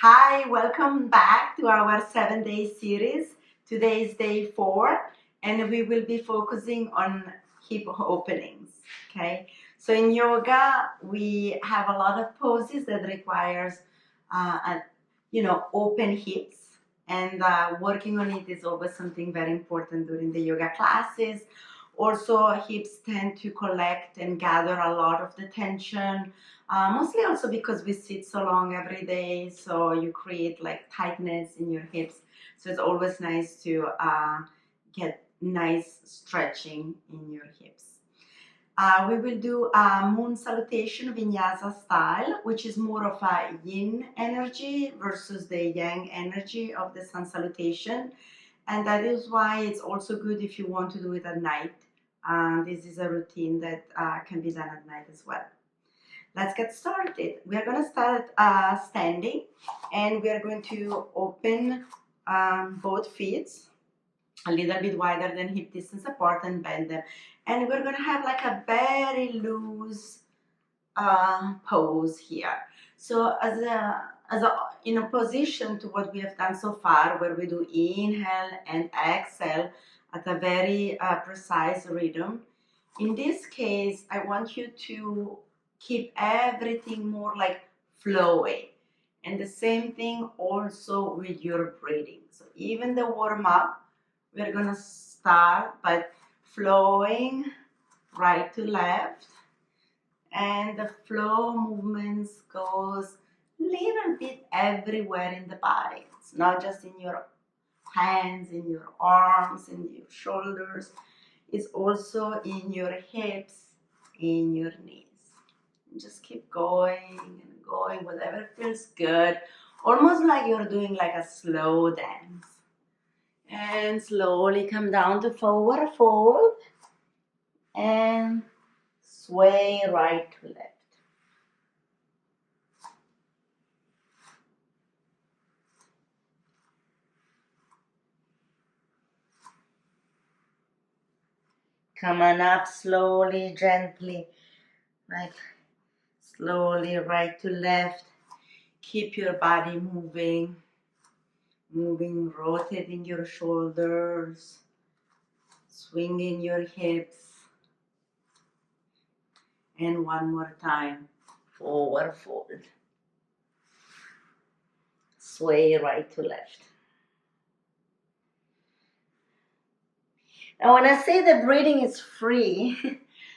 Hi, welcome back to our 7-day series. Today is day 4 and we will be focusing on hip openings. Okay, so in yoga we have a lot of poses that requires open hips, and working on it is always something very important during the yoga classes. Also, hips tend to collect and gather a lot of the tension, mostly also because we sit so long every day, so you create like tightness in your hips. So it's always nice to get nice stretching in your hips. We will do a moon salutation vinyasa style, which is more of a yin energy versus the yang energy of the sun salutation. And that is why it's also good if you want to do it at night. This is a routine that can be done at night as well. Let's get started. We are going to start standing, and we are going to open both feet a little bit wider than hip distance apart and bend them. And we're going to have like a very loose pose here. So as in opposition to what we have done so far, where we do inhale and exhale at a very precise rhythm, in this case, I want you to keep everything more like flowing. And the same thing also with your breathing. So even the warm up, we're gonna start by flowing right to left, and the flow movements goes little bit everywhere in the body. It's not just in your hands, in your arms, in your shoulders. It's also in your hips, in your knees. Just keep going and going, whatever feels good. Almost like you're doing like a slow dance. And slowly come down to forward fold and sway right to left. Come on up slowly, gently, like slowly right to left. Keep your body moving, rotating your shoulders, swinging your hips. And one more time, forward fold. Sway right to left. Now when I say the breathing is free,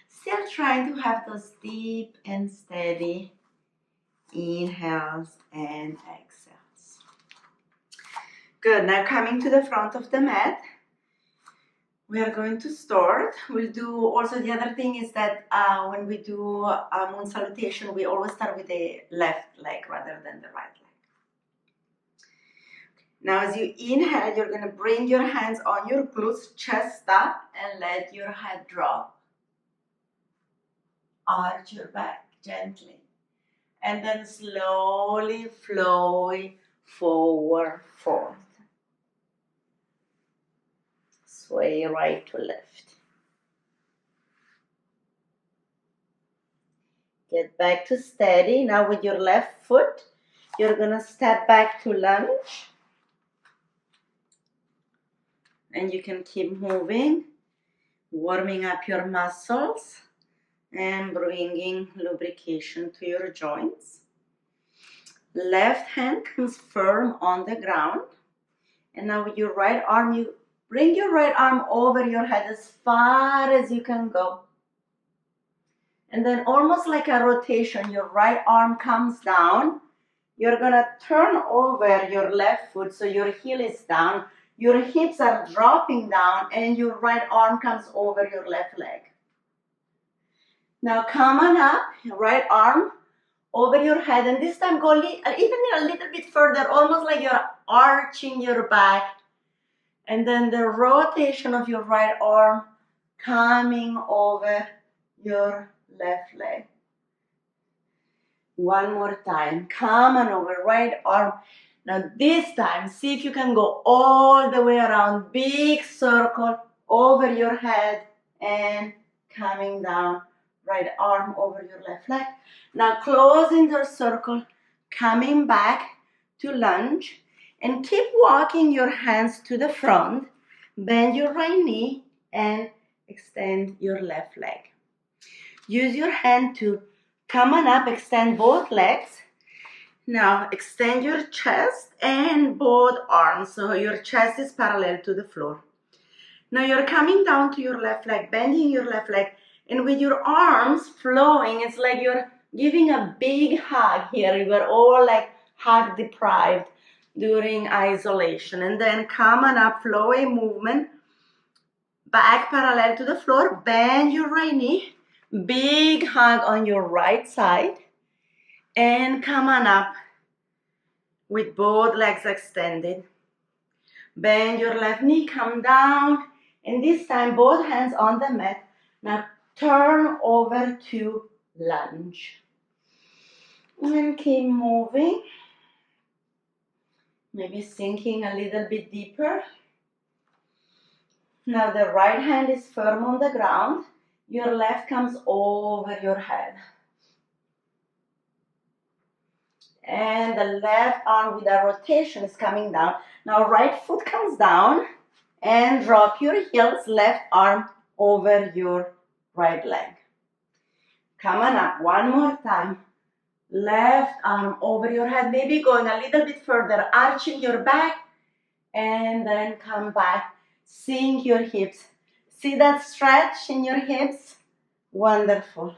still trying to have those deep and steady inhales and exhales. Good, now coming to the front of the mat, we are going to start. We'll do also the other thing is that when we do a moon salutation, we always start with the left leg rather than the right leg. Now as you inhale, you're going to bring your hands on your glutes, chest up, and let your head drop. Arch your back gently. And then slowly flow forward, fold. Sway right to left. Get back to steady. Now with your left foot, you're going to step back to lunge. And you can keep moving, warming up your muscles and bringing lubrication to your joints. Left hand comes firm on the ground. And now with your right arm, you bring your right arm over your head as far as you can go. And then almost like a rotation, your right arm comes down. You're going to turn over your left foot so your heel is down. Your hips are dropping down and your right arm comes over your left leg. Now come on up, right arm over your head, and this time go even a little bit further, almost like you're arching your back. And then the rotation of your right arm coming over your left leg. One more time, come on over, right arm. Now this time, see if you can go all the way around, big circle over your head and coming down, right arm over your left leg. Now closing the circle, coming back to lunge, and keep walking your hands to the front. Bend your right knee and extend your left leg. Use your hand to come on up, extend both legs. Now extend your chest and both arms so your chest is parallel to the floor. Now you're coming down to your left leg, bending your left leg, and with your arms flowing, it's like you're giving a big hug here. You were all like hug deprived during isolation. And then come on up, flowing movement, back parallel to the floor, bend your right knee, big hug on your right side, and come on up with both legs extended. Bend your left knee, come down, and this time both hands on the mat. Now turn over to lunge. And keep moving. Maybe sinking a little bit deeper. Now the right hand is firm on the ground. Your left comes over your head. And the left arm with a rotation is coming down. Now right foot comes down and drop your heels, left arm over your right leg. Come on up, one more time. Left arm over your head, maybe going a little bit further, arching your back, and then come back. Sink your hips. See that stretch in your hips? Wonderful.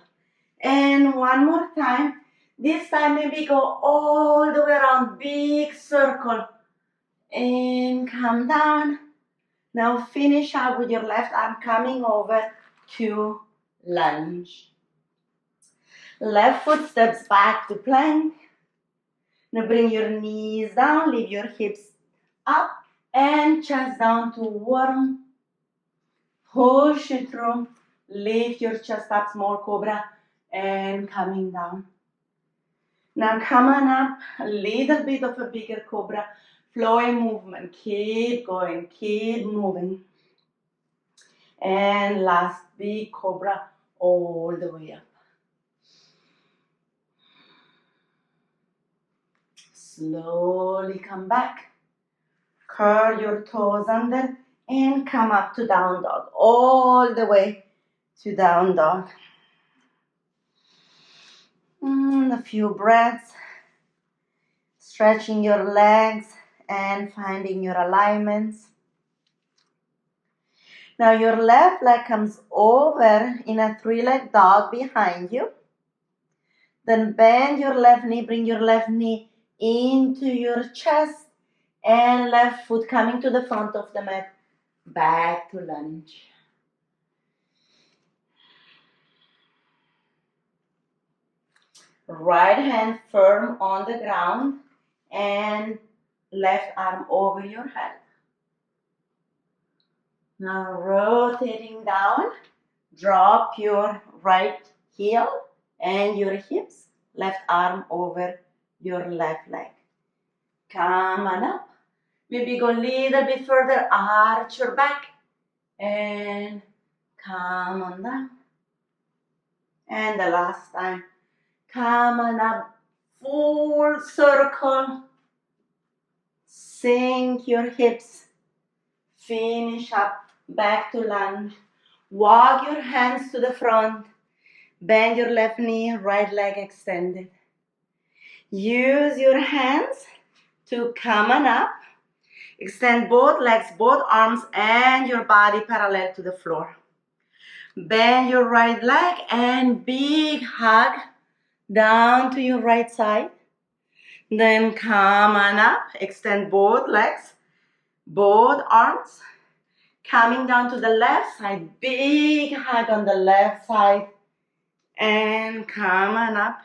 And one more time. This time maybe go all the way around, big circle. And come down. Now finish up with your left arm coming over to lunge. Left foot steps back to plank. Now bring your knees down, leave your hips up and chest down to warm. Push it through. Lift your chest up, small cobra, and coming down. Now come on up, a little bit of a bigger cobra, flowing movement. Keep going, keep moving. And last big cobra all the way up. Slowly come back. Curl your toes under and come up to down dog. All the way to down dog. A few breaths. Stretching your legs and finding your alignments. Now your left leg comes over in a three-leg dog behind you. Then bend your left knee, bring your left knee into your chest and left foot coming to the front of the mat. Back to lunge. Right hand firm on the ground and left arm over your head. Now rotating down, drop your right heel and your hips, left arm over your left leg. Come on up. Maybe go a little bit further, arch your back and come on down. And the last time, come on up, full circle. Sink your hips. Finish up, back to lunge. Walk your hands to the front. Bend your left knee, right leg extended. Use your hands to come on up. Extend both legs, both arms, and your body parallel to the floor. Bend your right leg and big hug down to your right side. Then come on up, extend both legs, both arms. Coming down to the left side, big hug on the left side. And come on up.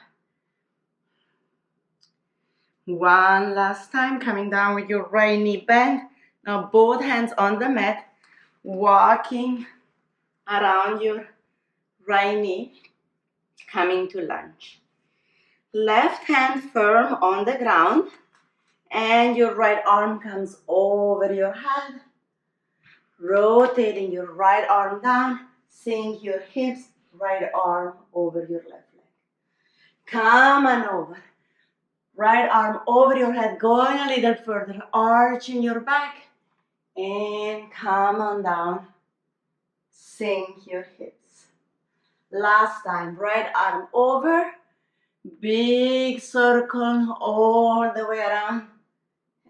One last time, coming down with your right knee bent. Now both hands on the mat, walking around your right knee, coming to lunge. Left hand firm on the ground, and your right arm comes over your head. Rotating your right arm down, sink your hips, right arm over your left leg. Come on over. Right arm over your head, going a little further, arching your back, and come on down. Sink your hips. Last time, right arm over, big circle all the way around,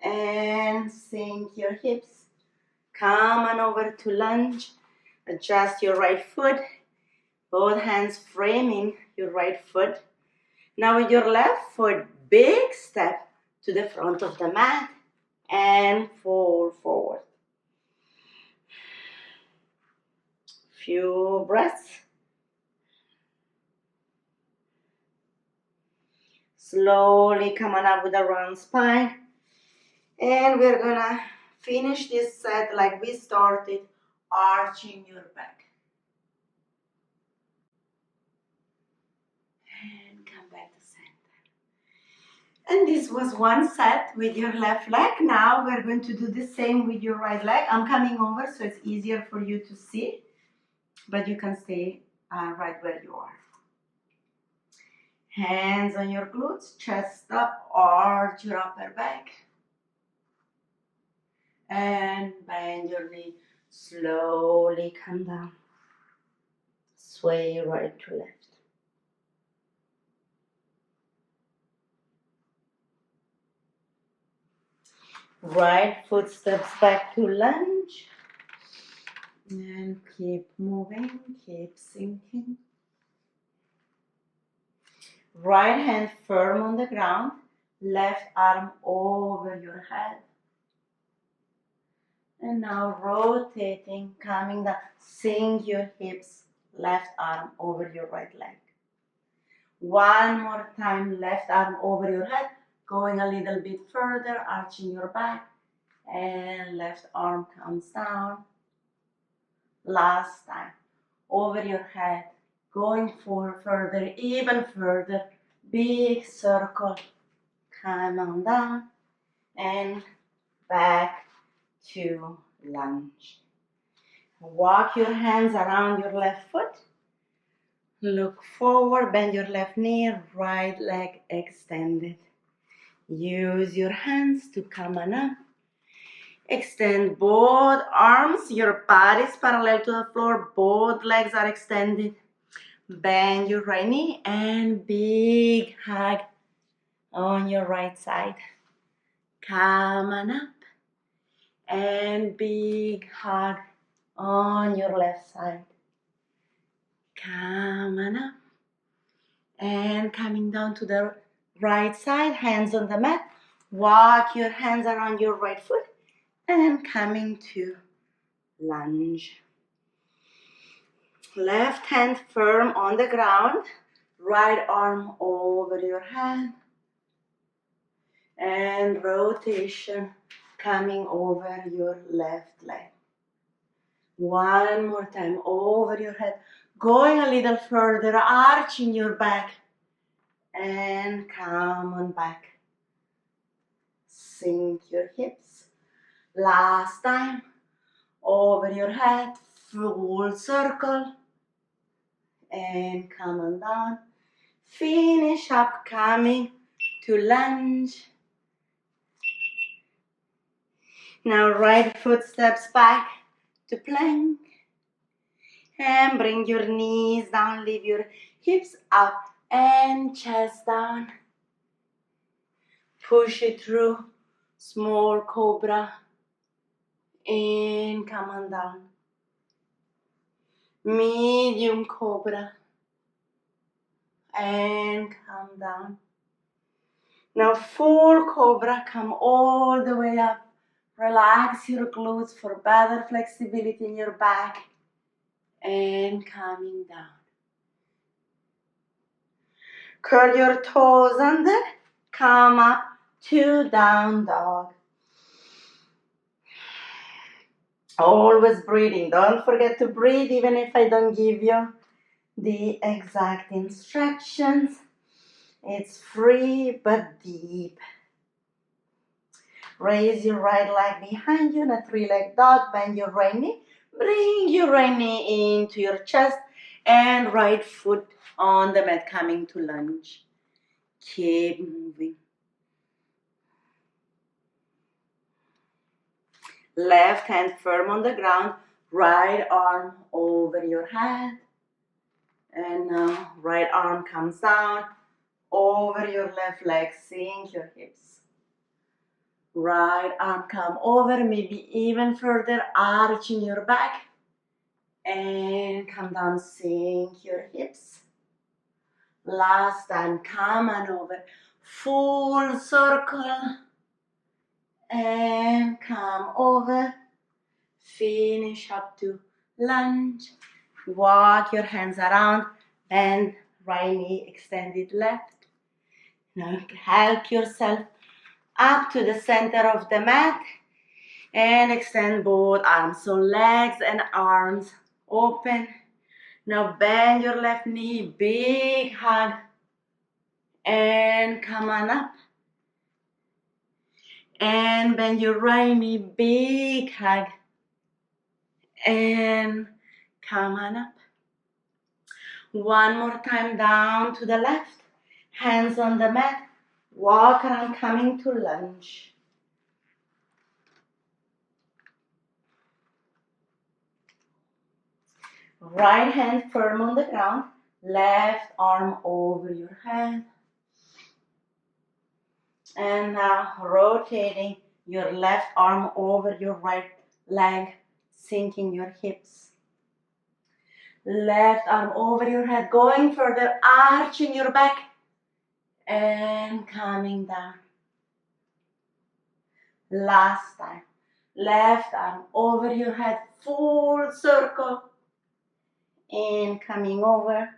and sink your hips. Come on over to lunge. Adjust your right foot, both hands framing your right foot. Now with your left foot, big step to the front of the mat and fall forward. Few breaths. Slowly come on up with a round spine. And we're gonna finish this set like we started, arching your back. And come back to center. And this was one set with your left leg. Now we're going to do the same with your right leg. I'm coming over so it's easier for you to see, but you can stay right where you are. Hands on your glutes, chest up, arch your upper back. And bend your knee, slowly come down. Sway right to left. Right foot steps back to lunge. And keep moving, keep sinking. Right hand firm on the ground, left arm over your head. And now rotating, coming down, sink your hips, left arm over your right leg. One more time, left arm over your head, going a little bit further, arching your back, and left arm comes down. Last time, over your head, going further, even further, big circle, come on down, and back to lunge. Walk your hands around your left foot. Look forward, bend your left knee, right leg extended. Use your hands to come on up. Extend both arms, your body is parallel to the floor, both legs are extended. Bend your right knee and big hug on your right side. Come on up and big hug on your left side. Come on up and coming down to the right side, hands on the mat. Walk your hands around your right foot and coming to lunge. Left hand firm on the ground, right arm over your head, and rotation coming over your left leg. One more time, over your head, going a little further, arching your back, and come on back. Sink your hips. Last time, over your head, full circle, and come on down. Finish up, coming to lunge. Now right foot steps back to plank. And bring your knees down, leave your hips up and chest down. Push it through, small cobra. And come on down. Medium cobra. And come down. Now full cobra, come all the way up. Relax your glutes for better flexibility in your back. And coming down. Curl your toes under. Come up to down dog. Always breathing. Don't forget to breathe even if I don't give you the exact instructions. It's free but deep. Raise your right leg behind you in a three-leg dog. Bend your right knee. Bring your right knee into your chest and right foot on the mat coming to lunge. Keep moving. Left hand firm on the ground, right arm over your head. And now right arm comes down over your left leg, sink your hips. Right arm come over, maybe even further, arching your back. And come down, sink your hips. Last time, come on over, full circle. And come over. Finish up to lunge. Walk your hands around, bend right knee, extended left. Now help yourself up to the center of the mat and extend both arms. So legs and arms open. Now bend your left knee, big hug, and come on up. And bend your right knee, big hug, and come on up. One more time, down to the left, hands on the mat, walk around, coming to lunge. Right hand firm on the ground, left arm over your head. And now rotating your left arm over your right leg, sinking your hips. Left arm over your head, going further, arching your back and coming down. Last time, left arm over your head, full circle and coming over,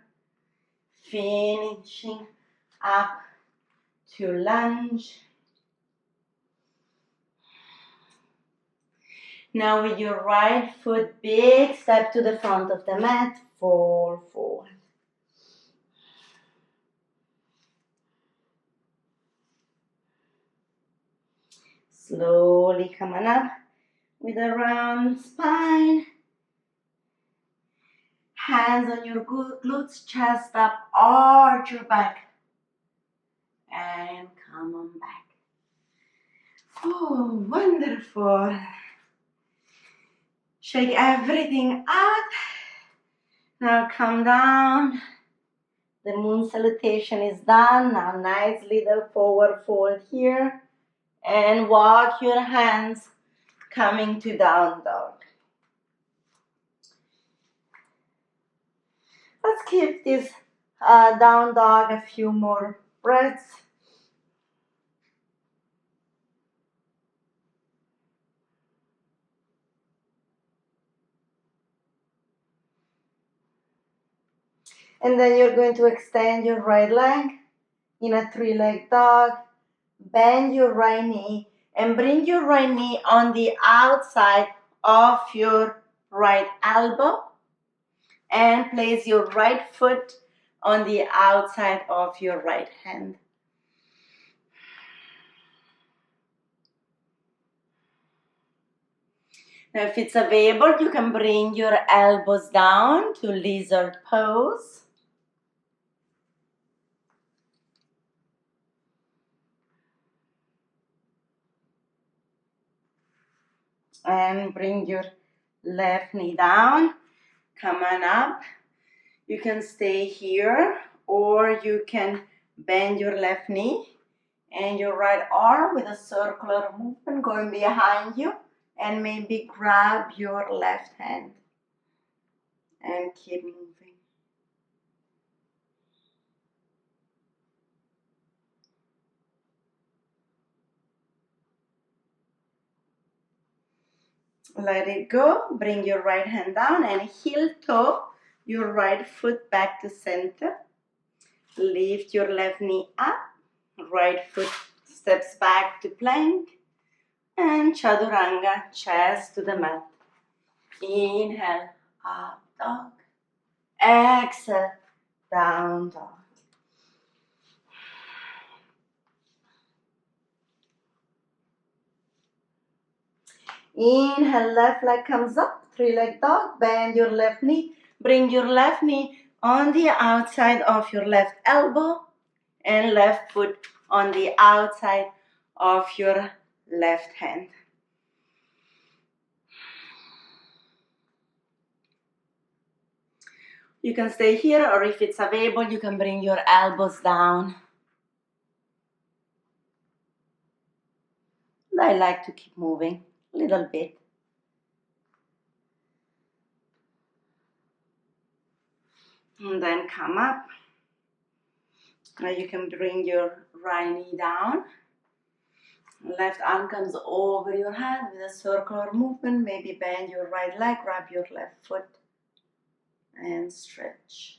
finishing up to lunge. Now with your right foot, big step to the front of the mat, fall forward. Slowly come on up with a round spine. Hands on your glutes, chest up, arch your back. And come on back. Oh, wonderful. Shake everything out. Now come down. The moon salutation is done. Now nice little forward fold here. And walk your hands coming to down dog. Let's keep this down dog a few more breaths. And then you're going to extend your right leg in a three-leg dog. Bend your right knee and bring your right knee on the outside of your right elbow. And place your right foot on the outside of your right hand. Now if it's available, you can bring your elbows down to lizard pose. And bring your left knee down. Come on up. You can stay here or you can bend your left knee and your right arm with a circular movement going behind you and maybe grab your left hand and keep moving. Let it go. Bring your right hand down and heel toe your right foot back to center. Lift your left knee up. Right foot steps back to plank. And Chaturanga, chest to the mat. Inhale, up dog. Exhale, down dog. Inhale, left leg comes up, three-leg dog. Bend your left knee. Bring your left knee on the outside of your left elbow and left foot on the outside of your left hand. You can stay here, or if it's available, you can bring your elbows down. I like to keep moving a little bit. And then come up. Now you can bring your right knee down. Left arm comes over your head with a circular movement. Maybe bend your right leg, grab your left foot, and stretch.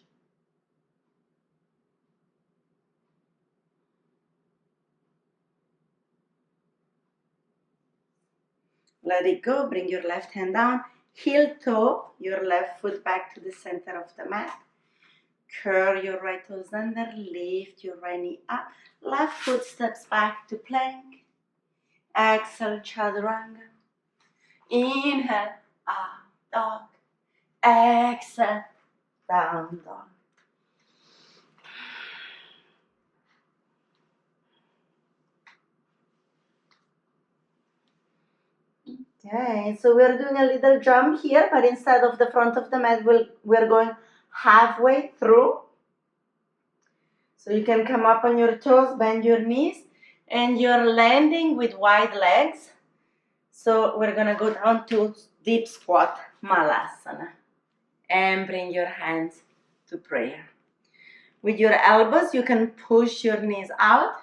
Let it go. Bring your left hand down. Heel toe your left foot back to the center of the mat. Curl your right toes under. Lift your right knee up. Left foot steps back to plank. Exhale, chaturanga. Inhale, up, dog. Exhale, down dog. Okay, so we're doing a little jump here, but instead of the front of the mat, we're going halfway through. So you can come up on your toes, bend your knees, and you're landing with wide legs. So we're gonna go down to deep squat, malasana, and bring your hands to prayer. With your elbows, you can push your knees out,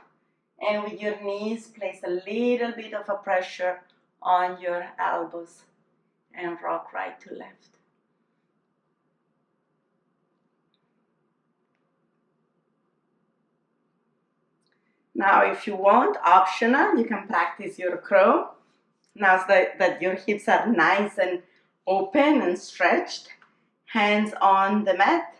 and with your knees, place a little bit of a pressure on your elbows and rock right to left. Now, if you want, optional, you can practice your crow. Now that your hips are nice and open and stretched, hands on the mat,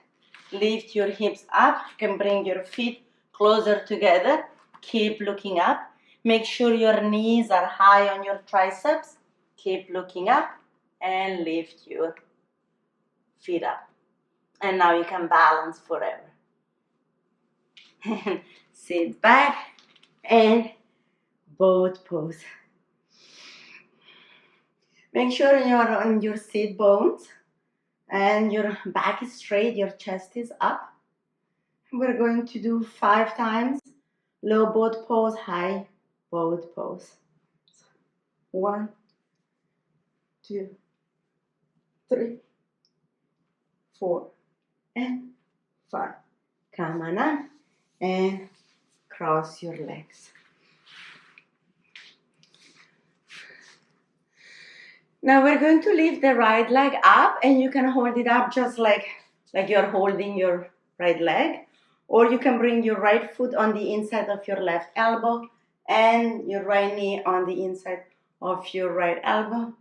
lift your hips up. You can bring your feet closer together. Keep looking up. Make sure your knees are high on your triceps. Keep looking up and lift your feet up. And now you can balance forever. And sit back and boat pose. Make sure you're on your sit bones and your back is straight, your chest is up. We're going to do 5 times low boat pose, high boat pose. 1, 2, 3, 4, and 5. Come on up and cross your legs. Now we're going to lift the right leg up, and you can hold it up just like you're holding your right leg, or you can bring your right foot on the inside of your left elbow and your right knee on the inside of your right elbow.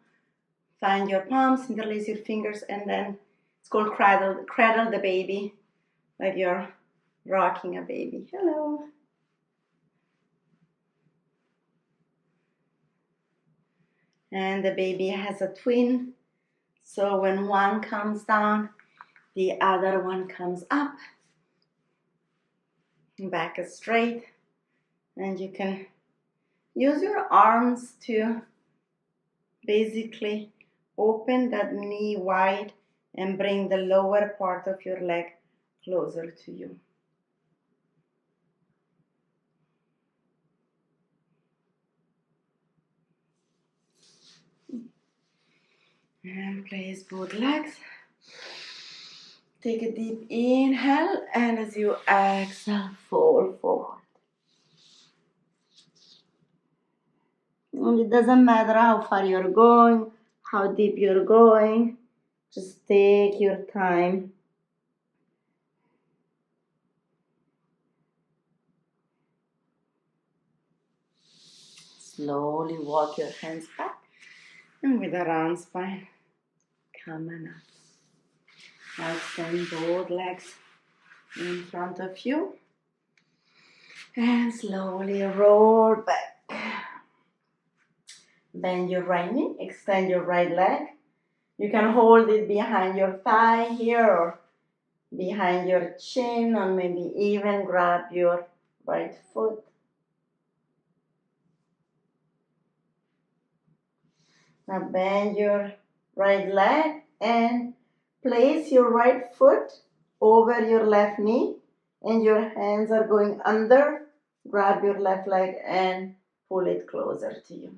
Find your palms, interlace your fingers, and then it's called cradle the baby, like you're rocking a baby. Hello. And the baby has a twin, so when one comes down, the other one comes up. Back is straight, and you can use your arms to basically open that knee wide and bring the lower part of your leg closer to you. And place both legs. Take a deep inhale, and as you exhale, fall forward. And it doesn't matter how far you're going, how deep you're going, just take your time. Slowly walk your hands back, and with a round spine, come on up. Now extend both legs in front of you, and slowly roll back. Bend your right knee, extend your right leg. You can hold it behind your thigh here, or behind your chin, or maybe even grab your right foot. Now bend your right leg and place your right foot over your left knee and your hands are going under. Grab your left leg and pull it closer to you.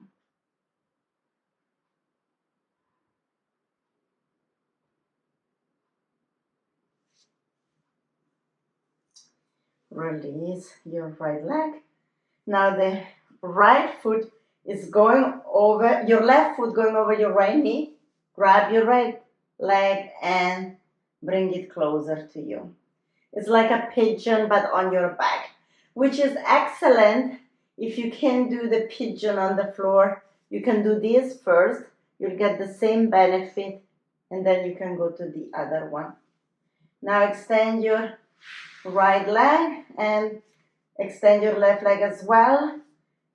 Release your right leg. Now the right foot is going over, your left foot going over your right knee. Grab your right leg and bring it closer to you. It's like a pigeon but on your back, which is excellent. If you can do the pigeon on the floor, you can do this first. You'll get the same benefit and then you can go to the other one. Now extend your right leg and extend your left leg as well.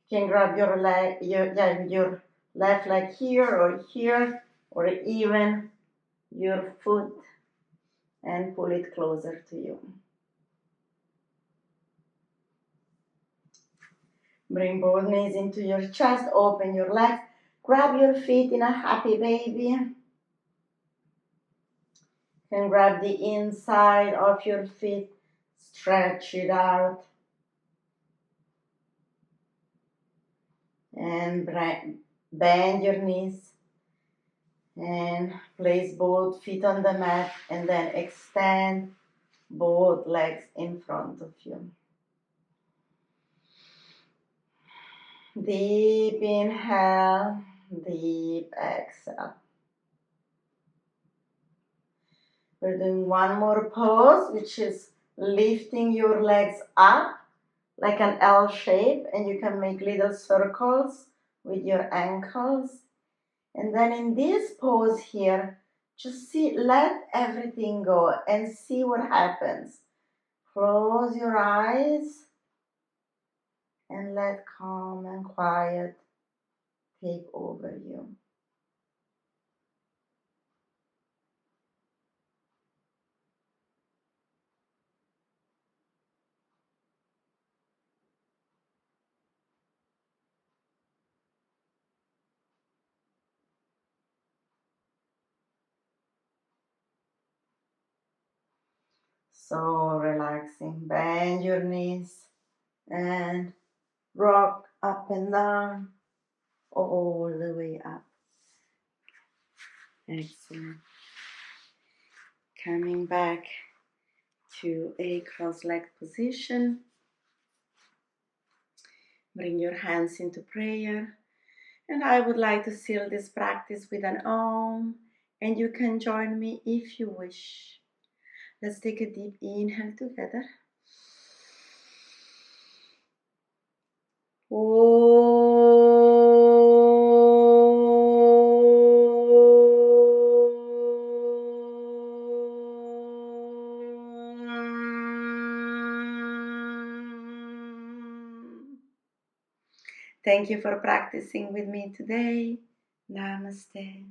You can grab your leg, your left leg here, or even your foot and pull it closer to you. Bring both knees into your chest, open your legs, grab your feet in a happy baby. You can grab the inside of your feet, stretch it out. And bend your knees and place both feet on the mat and then extend both legs in front of you. Deep inhale, deep exhale. We're doing one more pose, which is lifting your legs up like an L shape, and you can make little circles with your ankles. And then in this pose here, just let everything go and see what happens. Close your eyes and let calm and quiet take over you. So relaxing. Bend your knees and rock up and down, all the way up. Excellent. Coming back to a cross-legged position. Bring your hands into prayer. And I would like to seal this practice with an Om. And you can join me if you wish. Let's take a deep inhale together. Thank you for practicing with me today. Namaste.